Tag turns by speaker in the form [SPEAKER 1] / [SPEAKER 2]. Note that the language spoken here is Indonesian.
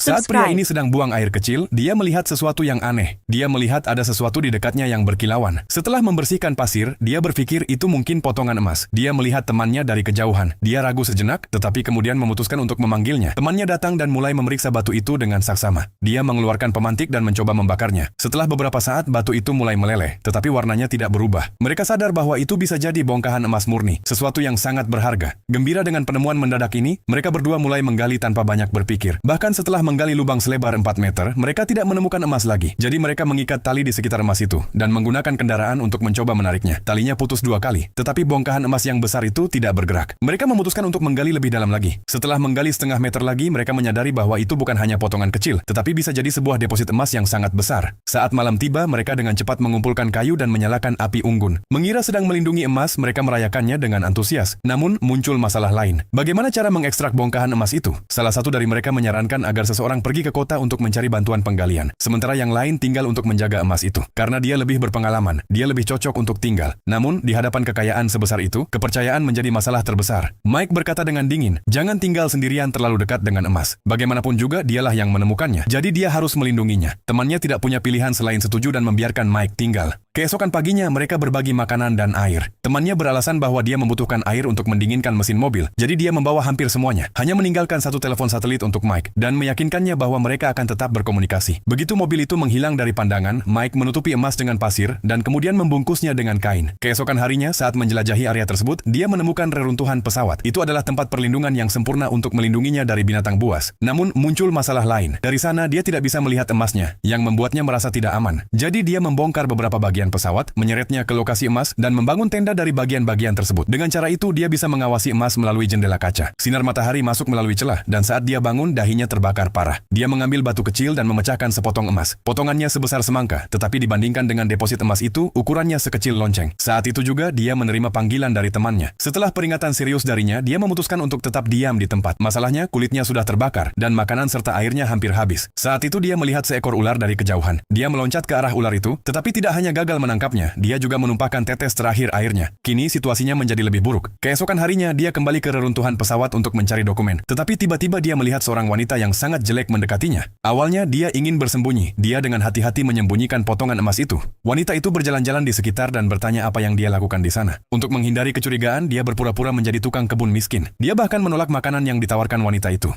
[SPEAKER 1] Saat pria
[SPEAKER 2] Subscribe.
[SPEAKER 1] ini sedang buang air kecil, dia melihat sesuatu yang aneh. Dia melihat ada sesuatu di dekatnya yang berkilauan. Setelah membersihkan pasir, dia berpikir itu mungkin potongan emas. Dia melihat temannya dari kejauhan. Dia ragu sejenak, tetapi kemudian memutuskan untuk memanggilnya. Temannya datang dan mulai memeriksa batu itu dengan saksama. Dia mengeluarkan pemantik dan mencoba membakarnya. Setelah beberapa saat, batu itu mulai meleleh, tetapi warnanya tidak berubah. Mereka sadar bahwa itu bisa jadi bongkahan emas murni, sesuatu yang sangat berharga. Gembira dengan penemuan mendadak ini, mereka berdua mulai menggali tanpa banyak berpikir. Bahkan setelah menggali lubang selebar 4 meter, mereka tidak menemukan emas lagi. Jadi mereka mengikat tali di sekitar emas itu, dan menggunakan kendaraan untuk mencoba menariknya. Talinya putus 2 kali, tetapi bongkahan emas yang besar itu tidak bergerak. Mereka memutuskan untuk menggali lebih dalam lagi. Setelah menggali setengah meter lagi, mereka menyadari bahwa itu bukan hanya potongan kecil, tetapi bisa jadi sebuah deposit emas yang sangat besar. Saat malam tiba, mereka dengan cepat mengumpulkan kayu dan menyalakan api unggun. Mengira sedang melindungi emas, mereka merayakannya dengan antusias. Namun, muncul masalah lain. Bagaimana cara mengekstrak bongkahan emas itu? Salah satu dari mereka menyarankan agar seseorang pergi ke kota untuk mencari bantuan penggalian. Sementara yang lain tinggal untuk menjaga emas itu. Karena dia lebih berpengalaman, dia lebih cocok untuk tinggal. Namun, di hadapan kekayaan sebesar itu, kepercayaan menjadi masalah terbesar. Mike berkata dengan dingin, jangan tinggal sendirian terlalu dekat dengan emas. Bagaimanapun juga, dialah yang menemukannya. Jadi dia harus melindunginya. Temannya tidak punya pilihan selain setuju dan membiarkan Mike tinggal. Keesokan paginya, mereka berbagi makanan dan air. Temannya beralasan bahwa dia membutuhkan air untuk mendinginkan mesin mobil, jadi dia membawa hampir semuanya, hanya meninggalkan satu telepon satelit untuk Mike, dan meyakinkannya bahwa mereka akan tetap berkomunikasi. Begitu mobil itu menghilang dari pandangan, Mike menutupi emas dengan pasir, dan kemudian membungkusnya dengan kain. Keesokan harinya, saat menjelajahi area tersebut, dia menemukan reruntuhan pesawat. Itu adalah tempat perlindungan yang sempurna untuk melindunginya dari binatang buas. Namun, muncul masalah lain. Dari sana, dia tidak bisa melihat emasnya, yang membuatnya merasa tidak aman. Jadi dia membongkar beberapa bagian pesawat, menyeretnya ke lokasi emas, dan membangun tenda dari bagian-bagian tersebut. Dengan cara itu, dia bisa mengawasi emas melalui jendela kaca. Sinar matahari masuk melalui celah, dan saat dia bangun, dahinya terbakar parah. Dia mengambil batu kecil dan memecahkan sepotong emas. Potongannya sebesar semangka, tetapi dibandingkan dengan deposit emas itu, ukurannya sekecil lonceng. Saat itu juga, dia menerima panggilan dari temannya. Setelah peringatan serius darinya, dia memutuskan untuk tetap diam di tempat. Masalahnya, kulitnya sudah terbakar, dan makanan serta airnya hampir habis. Saat itu dia melihat seekor ular dari kejauhan. Dia meloncat ke arah ular itu, tetapi tidak hanya gagal menangkapnya, dia juga menumpahkan tetes terakhir airnya. Kini situasinya menjadi lebih buruk. Keesokan harinya, dia kembali ke reruntuhan pesawat untuk mencari dokumen. Tetapi tiba-tiba dia melihat seorang wanita yang sangat jelek mendekatinya. Awalnya dia ingin bersembunyi. Dia dengan hati-hati menyembunyikan potongan emas itu. Wanita itu berjalan-jalan di sekitar dan bertanya apa yang dia lakukan di sana. Untuk menghindari kecurigaan, dia berpura-pura menjadi tukang kebun miskin. Dia bahkan menolak makanan yang ditawarkan wanita itu.